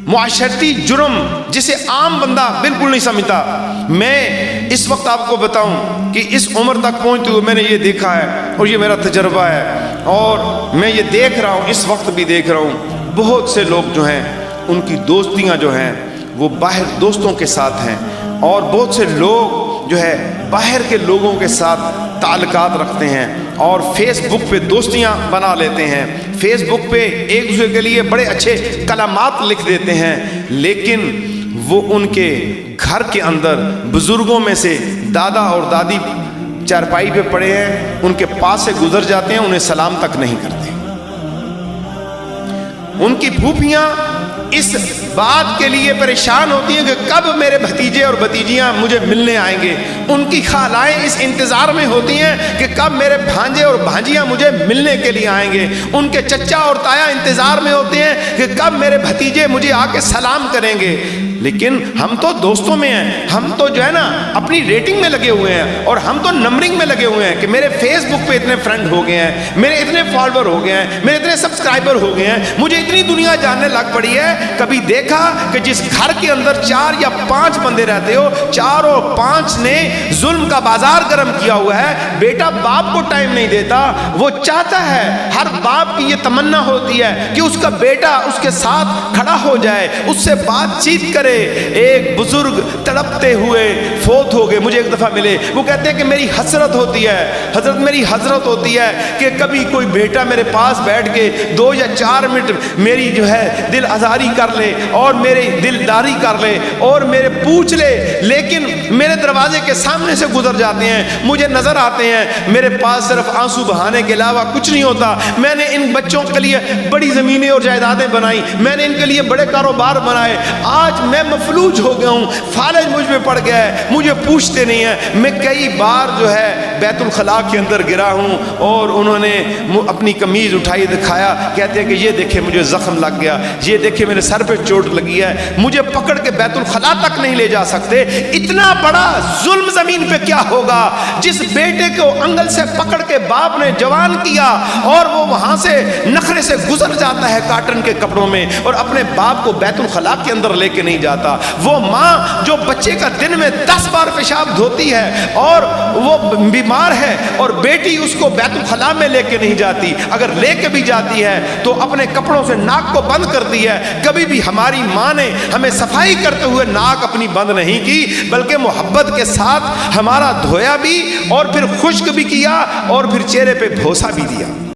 معاشرتی جرم جسے عام بندہ بالکل نہیں سمجھتا. میں اس وقت آپ کو بتاؤں کہ اس عمر تک پہنچتے ہوئے میں نے یہ دیکھا ہے اور یہ میرا تجربہ ہے اور میں یہ دیکھ رہا ہوں, اس وقت بھی دیکھ رہا ہوں, بہت سے لوگ جو ہیں ان کی دوستیاں جو ہیں وہ باہر دوستوں کے ساتھ ہیں اور بہت سے لوگ جو ہے باہر کے لوگوں کے ساتھ تعلقات رکھتے ہیں اور فیس بک پہ دوستیاں بنا لیتے ہیں, فیس بک پہ ایک دوسرے کے لیے بڑے اچھے کلمات لکھ دیتے ہیں, لیکن وہ ان کے گھر کے اندر بزرگوں میں سے دادا اور دادی چارپائی پہ پڑے ہیں, ان کے پاس سے گزر جاتے ہیں, انہیں سلام تک نہیں کرتے. ان کی پھوپھیاں اس بات کے لیے پریشان ہوتی ہیں کہ کب میرے بھتیجے اور بھتیجیاں مجھے ملنے آئیں گے. ان کی خالائیں اس انتظار میں ہوتی ہیں کہ کب میرے بھانجے اور بھانجیاں مجھے ملنے کے لیے آئیں گے. ان کے چچا اور تایا انتظار میں ہوتے ہیں کہ کب میرے بھتیجے مجھے آ کے سلام کریں گے. لیکن ہم تو دوستوں میں ہیں, ہم تو جو ہے نا اپنی ریٹنگ میں لگے ہوئے ہیں اور ہم تو نمبرنگ میں لگے ہوئے ہیں کہ میرے فیس بک پہ اتنے فرینڈ ہو گئے ہیں, میرے اتنے فالوور ہو گئے ہیں, میرے اتنے سبسکرائبر ہو گئے ہیں, مجھے اتنی دنیا جاننے لگ پڑی ہے. کبھی دیکھا کہ جس گھر کے اندر 4 یا 5 بندے رہتے ہو, 4 اور 5 نے ظلم کا بازار گرم کیا ہوا ہے, بیٹا باپ کو ٹائم نہیں دیتا. وہ چاہتا ہے, ہر باپ کی یہ تمنا ہوتی ہے کہ اس کا بیٹا اس کے ساتھ کھڑا ہو جائے, اس سے بات چیت کرے. ایک بزرگ تڑپتے ہوئے فوت ہو گئے, مجھے ایک دفعہ ملے, وہ کہتے ہیں کہ میری حسرت ہوتی ہے حضرت, میری حسرت ہوتی ہے کہ کبھی کوئی بیٹا میرے پاس بیٹھ کے 2 یا 4 منٹ میری جو ہے دل آزاری کر لے اور میری دلداری کر لے اور میرے پوچھ لے, لیکن میرے دروازے کے سامنے سے گزر جاتے ہیں, مجھے نظر آتے ہیں, میرے پاس صرف آنسو بہانے کے علاوہ کچھ نہیں ہوتا. میں نے ان بچوں کے لیے بڑی زمینیں اور جائیدادیں بنائی, میں نے ان کے لیے بڑے کاروبار بنائے, آج میں مفلوج ہو گیا ہوں, فالج مجھ پہ پڑ گیا ہے, مجھے پوچھتے نہیں ہیں. میں کئی بار جو ہے بیت الخلاء کے اندر گرا ہوں اور انہوں نے اپنی قمیض اٹھائی دکھایا, کہتے ہیں کہ یہ دیکھیں مجھے زخم لگ گیا, یہ دیکھیں میرے سر پہ چوٹ لگی ہے, مجھے پکڑ کے بیت الخلاء تک نہیں لے جا سکتے. اتنا بڑا ظلم زمین پہ کیا ہوگا جس بیٹے کو انگل سے پکڑ کے باپ نے جوان کیا اور وہ وہاں سے نخرے سے گزر جاتا ہے کاٹن کے کپڑوں میں اور اپنے باپ کو بیت الخلاء کے اندر لے کے نہیں جاتا. وہ ماں جو بچے کا دن میں 10 بار پیشاب دھوتی ہے اور وہ بیمار ہے اور بیٹی اس کو بیت الخلاء میں لے کے نہیں جاتی, اگر لے کے بھی جاتی ہے تو اپنے کپڑوں سے ناک کو بند کرتی ہے. کبھی بھی ہماری ماں نے ہمیں صفائی کرتے ہوئے ناک اپنی بند نہیں کی, بلکہ محبت کے ساتھ ہمارا دھویا بھی اور پھر خشک بھی کیا اور پھر چہرے پہ بھوسا بھی دیا.